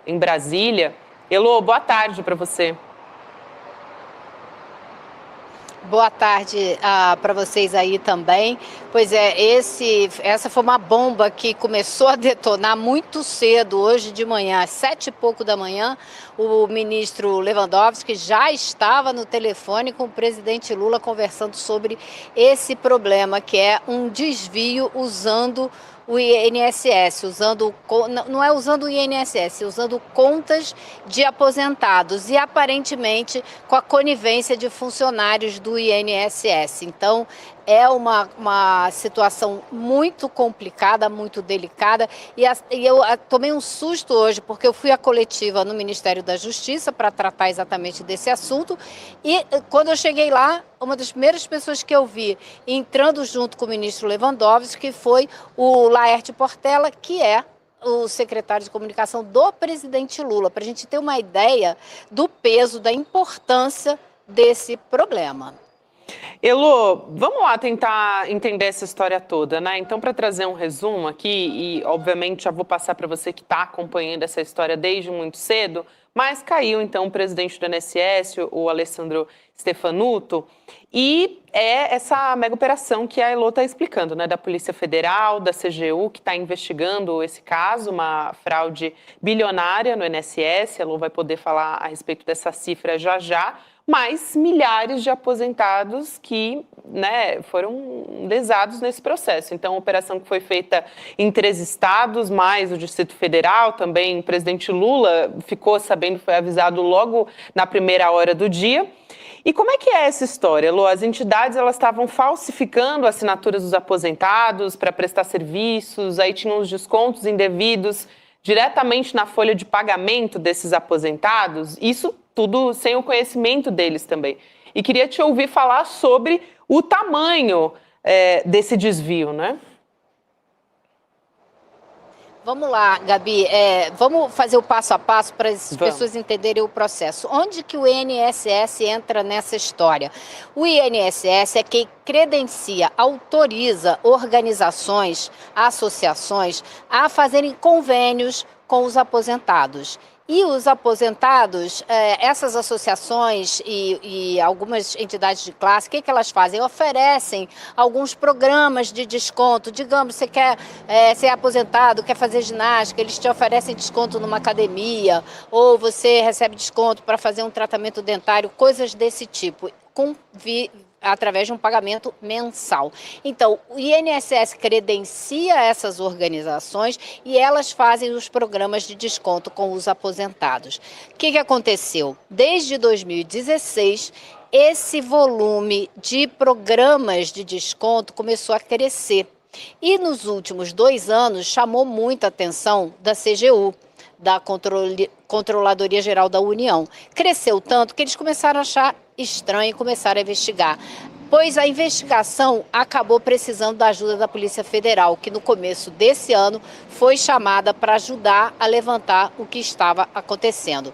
em Brasília. Elô, boa tarde para você. Boa tarde para vocês aí também. Pois é, essa foi uma bomba que começou a detonar muito cedo, hoje de manhã, às 7h pouco da manhã. O ministro Lewandowski já estava no telefone com o presidente Lula conversando sobre esse problema, que é um desvio usando o INSS, não é usando o INSS, usando contas de aposentados e aparentemente com a conivência de funcionários do INSS. Então, é uma situação muito complicada, muito delicada, e eu tomei um susto hoje, porque eu fui à coletiva no Ministério da Justiça para tratar exatamente desse assunto, e quando eu cheguei lá, uma das primeiras pessoas que eu vi entrando junto com o ministro Lewandowski foi o Laerte Portela, que é o secretário de comunicação do presidente Lula, para a gente ter uma ideia do peso, da importância desse problema. Elô, vamos lá tentar entender essa história toda, né? Então, para trazer um resumo aqui, e obviamente já vou passar para você que está acompanhando essa história desde muito cedo, mas caiu então o presidente do INSS, o Alessandro Stefanuto, e é essa mega operação que a Elô está explicando, né? Da Polícia Federal, da CGU, que está investigando esse caso, uma fraude bilionária no INSS. A Elô vai poder falar a respeito dessa cifra já já. Mas milhares de aposentados que, né, foram lesados nesse processo. Então, a operação que foi feita em 3 estados, mais o Distrito Federal, também o presidente Lula ficou sabendo, foi avisado logo na primeira hora do dia. E como é que é essa história, Lô? As entidades elas estavam falsificando assinaturas dos aposentados para prestar serviços, aí tinham os descontos indevidos diretamente na folha de pagamento desses aposentados, isso tudo sem o conhecimento deles também. E queria te ouvir falar sobre o tamanho desse desvio, né? Vamos lá, Gabi, vamos fazer o passo a passo para as pessoas entenderem o processo. Onde que o INSS entra nessa história? O INSS é quem credencia, autoriza organizações, associações a fazerem convênios com os aposentados. E os aposentados, essas associações e algumas entidades de classe, o que elas fazem? Oferecem alguns programas de desconto. Digamos, você quer ser aposentado, quer fazer ginástica, eles te oferecem desconto numa academia, ou você recebe desconto para fazer um tratamento dentário, coisas desse tipo, através de um pagamento mensal. Então, o INSS credencia essas organizações e elas fazem os programas de desconto com os aposentados. O que aconteceu? Desde 2016, esse volume de programas de desconto começou a crescer. E nos últimos 2 anos chamou muita atenção da CGU, da Controladoria Geral da União. Cresceu tanto que eles começaram a achar estranho e começaram a investigar. Pois a investigação acabou precisando da ajuda da Polícia Federal, que no começo desse ano foi chamada para ajudar a levantar o que estava acontecendo.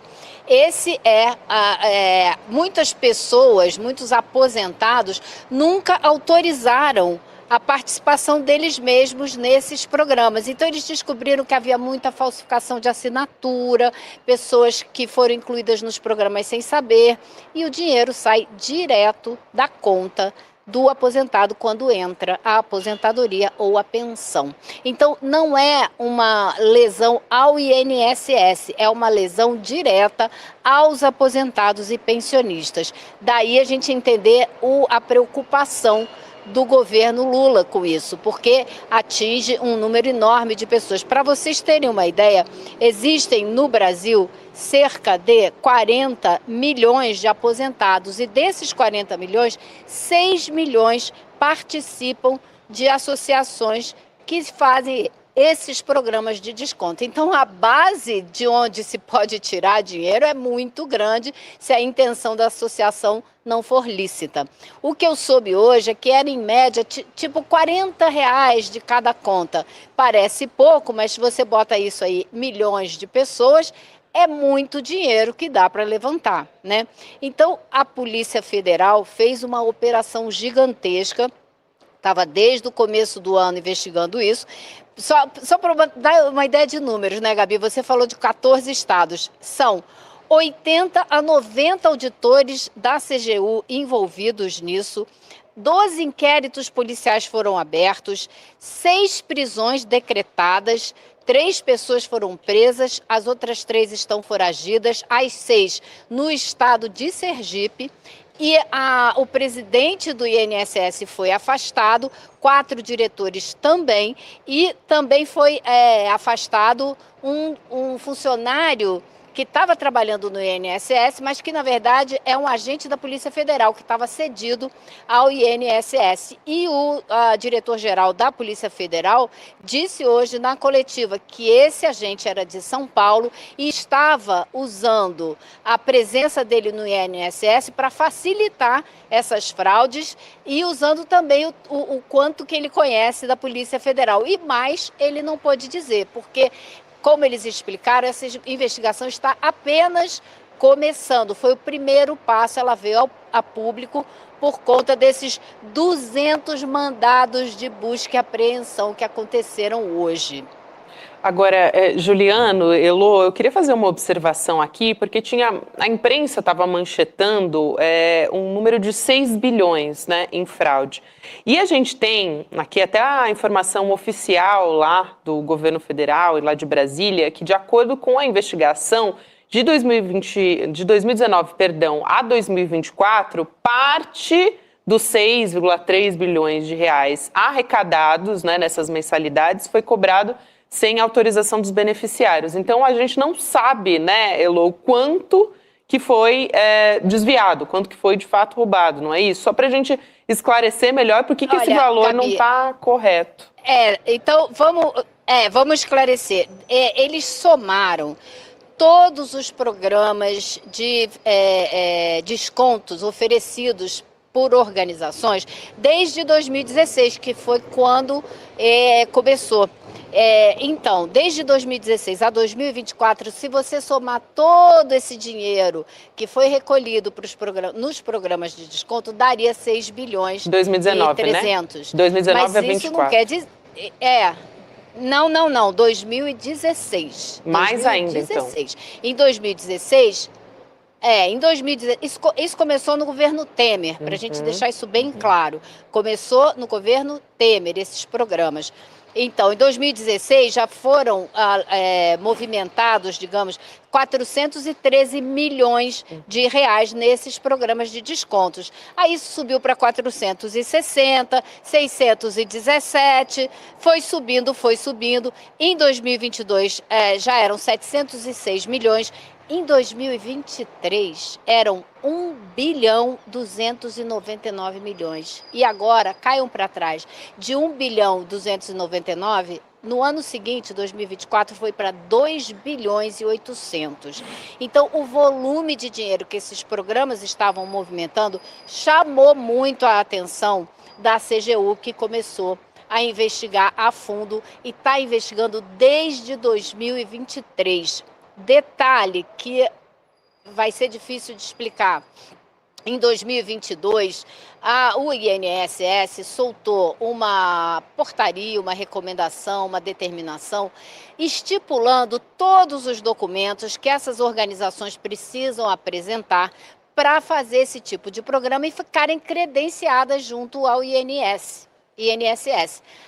Muitas pessoas, muitos aposentados, nunca autorizaram a participação deles mesmos nesses programas. Então, eles descobriram que havia muita falsificação de assinatura, pessoas que foram incluídas nos programas sem saber, e o dinheiro sai direto da conta do aposentado quando entra a aposentadoria ou a pensão. Então, não é uma lesão ao INSS, é uma lesão direta aos aposentados e pensionistas. Daí a gente entender a preocupação do governo Lula com isso, porque atinge um número enorme de pessoas. Para vocês terem uma ideia, existem no Brasil cerca de 40 milhões de aposentados e desses 40 milhões, 6 milhões participam de associações que fazem esses programas de desconto. Então, a base de onde se pode tirar dinheiro é muito grande se a intenção da associação não for lícita. O que eu soube hoje é que era em média tipo R$40 de cada conta. Parece pouco, mas se você bota isso aí, milhões de pessoas, é muito dinheiro que dá para levantar, né? Então, a Polícia Federal fez uma operação gigantesca, estava desde o começo do ano investigando isso, Só para dar uma ideia de números, né, Gabi? Você falou de 14 estados. São 80 a 90 auditores da CGU envolvidos nisso. 12 inquéritos policiais foram abertos, 6 prisões decretadas, 3 pessoas foram presas, as outras 3 estão foragidas, as 6 no estado de Sergipe. E o presidente do INSS foi afastado, 4 diretores também, e também foi afastado um funcionário que estava trabalhando no INSS, mas que, na verdade, é um agente da Polícia Federal que estava cedido ao INSS. E o diretor-geral da Polícia Federal disse hoje na coletiva que esse agente era de São Paulo e estava usando a presença dele no INSS para facilitar essas fraudes e usando também o quanto que ele conhece da Polícia Federal. E mais ele não pôde dizer, porque, como eles explicaram, essa investigação está apenas começando. Foi o primeiro passo, ela veio a público por conta desses 200 mandados de busca e apreensão que aconteceram hoje. Agora, Juliano, Elô, eu queria fazer uma observação aqui, porque a imprensa estava manchetando um número de 6 bilhões, né, em fraude. E a gente tem aqui até a informação oficial lá do governo federal e lá de Brasília, que de acordo com a investigação de 2019, a 2024, parte dos 6,3 bilhões de reais arrecadados, né, nessas mensalidades foi cobrado sem autorização dos beneficiários. Então, a gente não sabe, né, Elô, quanto que foi desviado, quanto que foi de fato roubado, não é isso? Só para a gente esclarecer melhor por que esse valor, Gabi, não está correto. Então, vamos esclarecer. Eles somaram todos os programas de descontos oferecidos por organizações desde 2016, que foi quando começou. Então, desde 2016 a 2024, se você somar todo esse dinheiro que foi recolhido nos programas de desconto, daria 6 bilhões 2019, e 300. Né? 2019 Mas a 24. Isso não quer dizer... Não, 2016. Mais 2016. Ainda, então. Em 2016... isso começou no governo Temer, para a gente deixar isso bem claro. Começou no governo Temer, esses programas. Então, em 2016, já foram movimentados, digamos, 413 milhões de reais nesses programas de descontos. Aí isso subiu para 460, 617, foi subindo. Em 2022, já eram 706 milhões. Em 2023, eram 1 bilhão 299 milhões. E agora, caiam para trás. De 1 bilhão 299, no ano seguinte, 2024, foi para 2 bilhões e 800. Então, o volume de dinheiro que esses programas estavam movimentando chamou muito a atenção da CGU, que começou a investigar a fundo e está investigando desde 2023. Detalhe que vai ser difícil de explicar. Em 2022, o INSS soltou uma portaria, uma recomendação, uma determinação, estipulando todos os documentos que essas organizações precisam apresentar para fazer esse tipo de programa e ficarem credenciadas junto ao INSS.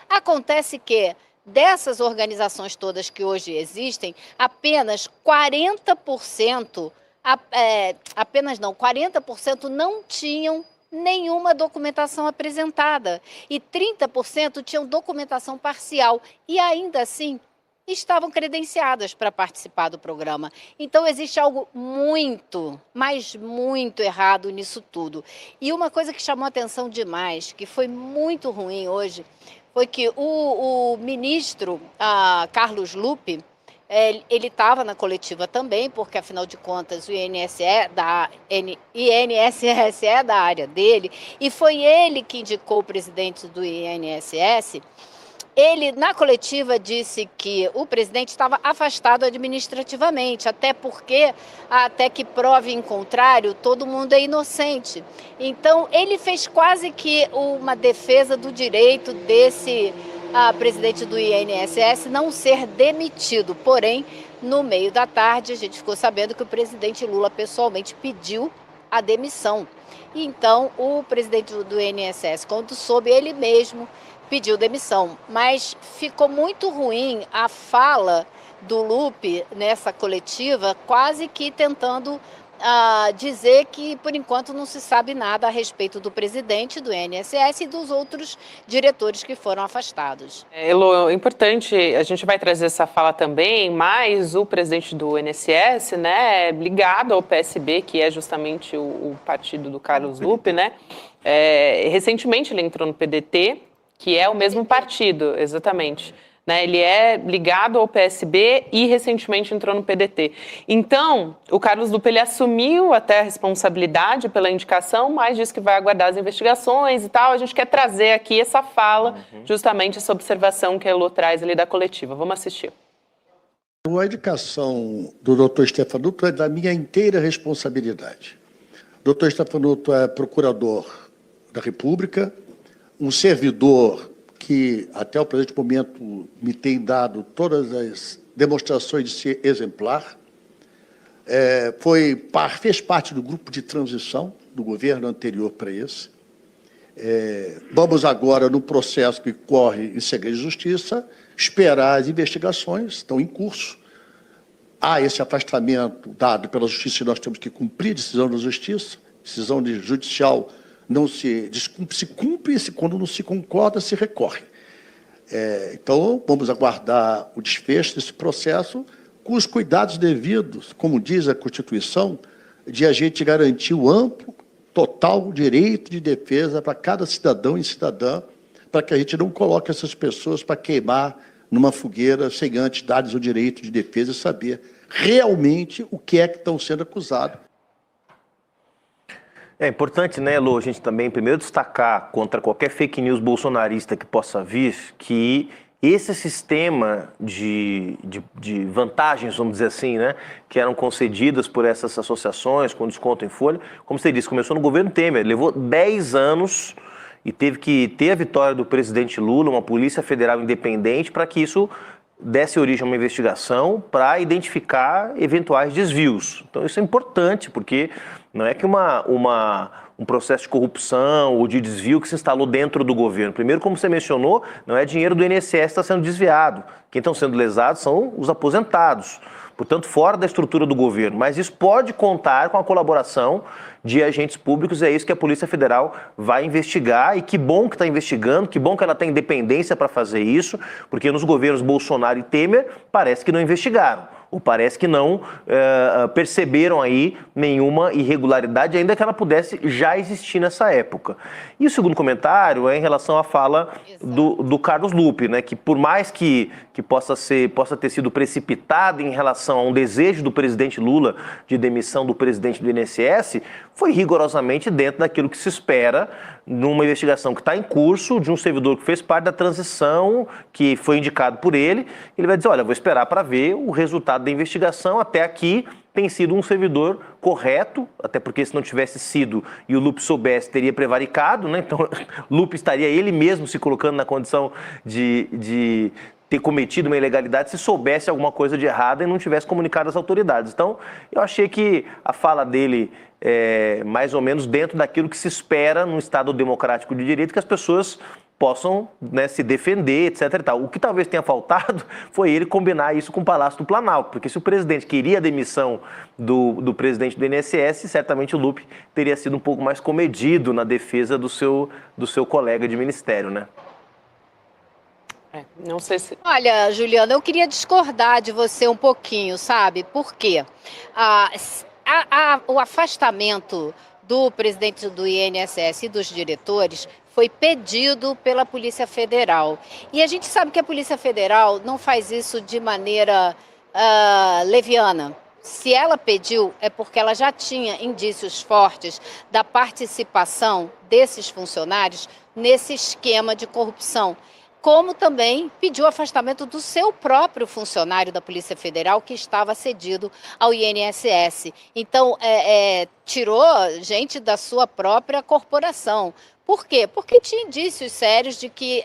Acontece que dessas organizações todas que hoje existem, apenas 40%, 40% não tinham nenhuma documentação apresentada e 30% tinham documentação parcial e ainda assim estavam credenciadas para participar do programa. Então existe algo muito, mas muito errado nisso tudo. E uma coisa que chamou a atenção demais, que foi muito ruim hoje, foi que o ministro Carlos Lupe, ele estava na coletiva também, porque afinal de contas o INSS é da área dele, e foi ele que indicou o presidente do INSS. Ele, na coletiva, disse que o presidente estava afastado administrativamente, até porque, até que prove em contrário, todo mundo é inocente. Então, ele fez quase que uma defesa do direito desse presidente do INSS não ser demitido. Porém, no meio da tarde, a gente ficou sabendo que o presidente Lula pessoalmente pediu a demissão. E então, o presidente do INSS, quando soube, ele mesmo pediu demissão. Mas ficou muito ruim a fala do Lupe nessa coletiva, quase que tentando dizer que, por enquanto, não se sabe nada a respeito do presidente do INSS e dos outros diretores que foram afastados. Elo, importante, a gente vai trazer essa fala também, mas o presidente do INSS, né, ligado ao PSB, que é justamente o partido do Carlos Lupe, né, recentemente ele entrou no PDT, que é o mesmo partido, exatamente. Né, ele é ligado ao PSB e recentemente entrou no PDT. Então, o Carlos Lupe ele assumiu até a responsabilidade pela indicação, mas disse que vai aguardar as investigações e tal. A gente quer trazer aqui essa fala, justamente essa observação que a Elo traz ali da coletiva. Vamos assistir. A indicação do doutor Stefanuto é da minha inteira responsabilidade. O doutor Stefanuto é procurador da República, um servidor que até o presente momento me tem dado todas as demonstrações de ser exemplar. Fez parte do grupo de transição do governo anterior para esse. Vamos agora, no processo que corre em segredo de justiça, esperar as investigações, estão em curso. Há esse afastamento dado pela justiça e nós temos que cumprir a decisão da justiça, decisão judicial não se descumpre, se cumpre, quando não se concorda, se recorre. Então, vamos aguardar o desfecho desse processo com os cuidados devidos, como diz a Constituição, de a gente garantir o amplo, total direito de defesa para cada cidadão e cidadã, para que a gente não coloque essas pessoas para queimar numa fogueira sem antes dar-lhes o direito de defesa e saber realmente o que é que estão sendo acusados. É importante, né, Lô, a gente também primeiro destacar contra qualquer fake news bolsonarista que possa vir, que esse sistema de vantagens, vamos dizer assim, né, que eram concedidas por essas associações com desconto em folha, como você disse, começou no governo Temer, levou 10 anos e teve que ter a vitória do presidente Lula, uma polícia federal independente, para que isso desse origem a uma investigação para identificar eventuais desvios. Então isso é importante, porque não é que um processo de corrupção ou de desvio que se instalou dentro do governo. Primeiro, como você mencionou, não é dinheiro do INSS que está sendo desviado. Quem estão sendo lesados são os aposentados, portanto, fora da estrutura do governo. Mas isso pode contar com a colaboração de agentes públicos, e é isso que a Polícia Federal vai investigar, e que bom que está investigando, que bom que ela tem independência para fazer isso, porque nos governos Bolsonaro e Temer parece que não investigaram, ou parece que não perceberam aí nenhuma irregularidade, ainda que ela pudesse já existir nessa época. E o segundo comentário é em relação à fala do Carlos Lupe, né, que por mais que possa ter sido precipitado em relação a um desejo do presidente Lula de demissão do presidente do INSS, foi rigorosamente dentro daquilo que se espera numa investigação que está em curso, de um servidor que fez parte da transição, que foi indicado por ele. Ele vai dizer, olha, vou esperar para ver o resultado da investigação. Até aqui tem sido um servidor correto, até porque se não tivesse sido e o Lupe soubesse, teria prevaricado, né? Então, Lupe estaria ele mesmo se colocando na condição de ter cometido uma ilegalidade se soubesse alguma coisa de errada e não tivesse comunicado às autoridades. Então, eu achei que a fala dele mais ou menos dentro daquilo que se espera num Estado democrático de direito, que as pessoas possam, né, se defender, etc. e tal. O que talvez tenha faltado foi ele combinar isso com o Palácio do Planalto, porque se o presidente queria a demissão do presidente do INSS, certamente o Lupe teria sido um pouco mais comedido na defesa do seu colega de ministério, né? Não sei se... Olha, Juliana, eu queria discordar de você um pouquinho, sabe? Por quê? O afastamento do presidente do INSS e dos diretores foi pedido pela Polícia Federal. E a gente sabe que a Polícia Federal não faz isso de maneira leviana. Se ela pediu, é porque ela já tinha indícios fortes da participação desses funcionários nesse esquema de corrupção. como também pediu o afastamento do seu próprio funcionário da Polícia Federal que estava cedido ao INSS. Então, tirou gente da sua própria corporação. Por quê? Porque tinha indícios sérios de que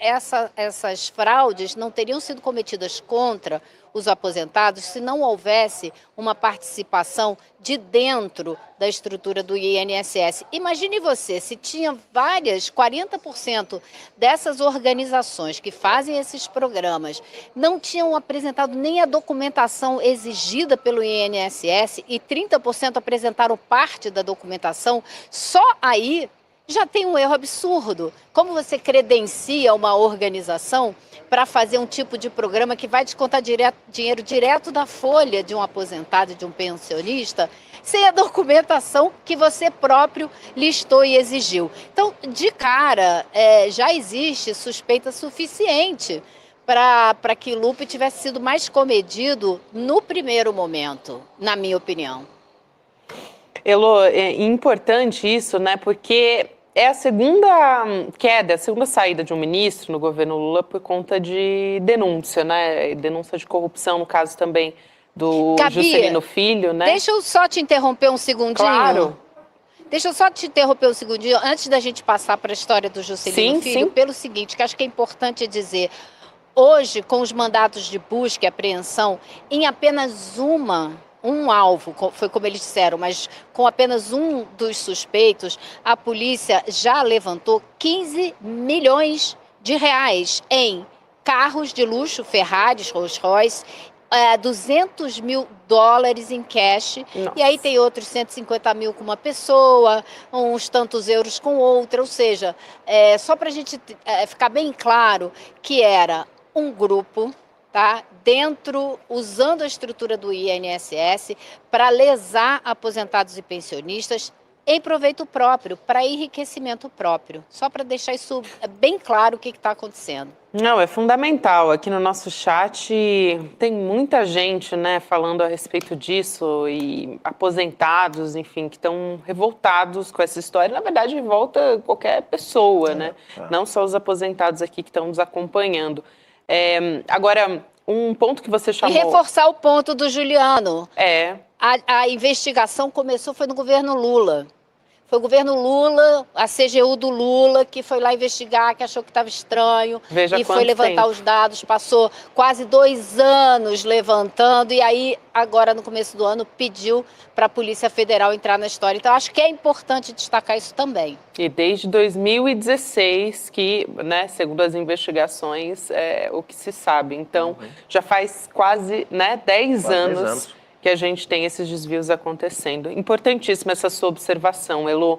essas fraudes não teriam sido cometidas contra os aposentados se não houvesse uma participação de dentro da estrutura do INSS. Imagine você, se tinha 40% dessas organizações que fazem esses programas não tinham apresentado nem a documentação exigida pelo INSS e 30% apresentaram parte da documentação, só aí já tem um erro absurdo. Como você credencia uma organização para fazer um tipo de programa que vai descontar dinheiro direto da folha de um aposentado, de um pensionista, sem a documentação que você próprio listou e exigiu? Então, de cara, já existe suspeita suficiente para que o Lupe tivesse sido mais comedido no primeiro momento, na minha opinião. Elô, é importante isso, né? Porque é a segunda queda, a segunda saída de um ministro no governo Lula por conta de denúncia, né? Denúncia de corrupção, no caso também do Gabi, Juscelino Filho, né? Deixa eu só te interromper um segundinho. Claro. Deixa eu só te interromper um segundinho, antes da gente passar para a história do Juscelino Filho, sim. Pelo seguinte, que acho que é importante dizer. Hoje, com os mandatos de busca e apreensão, em apenas um alvo, foi como eles disseram, mas com apenas um dos suspeitos, a polícia já levantou 15 milhões de reais em carros de luxo, Ferraris, Rolls Royce, 200 mil dólares em cash. Nossa. E aí tem outros 150 mil com uma pessoa, uns tantos euros com outra, ou seja, só para a gente ficar bem claro que era um grupo, tá? Usando a estrutura do INSS para lesar aposentados e pensionistas em proveito próprio, para enriquecimento próprio. Só para deixar isso bem claro o que está acontecendo. Não, é fundamental. Aqui no nosso chat tem muita gente, né, falando a respeito disso e aposentados, enfim, que estão revoltados com essa história. Na verdade, revolta qualquer pessoa, né? Não só os aposentados aqui que estão nos acompanhando. Agora, um ponto que você chamou... E reforçar o ponto do Juliano. A investigação foi no governo Lula. Foi o governo Lula, a CGU do Lula, que foi lá investigar, que achou que estava estranho. Veja e foi levantar tempo. Os dados, passou quase 2 anos levantando, e aí, agora no começo do ano, pediu para a Polícia Federal entrar na história. Então, acho que é importante destacar isso também. E desde 2016, que, né, segundo as investigações, é o que se sabe. Então, já faz quase 10 anos que a gente tem esses desvios acontecendo. Importantíssima essa sua observação, Elô.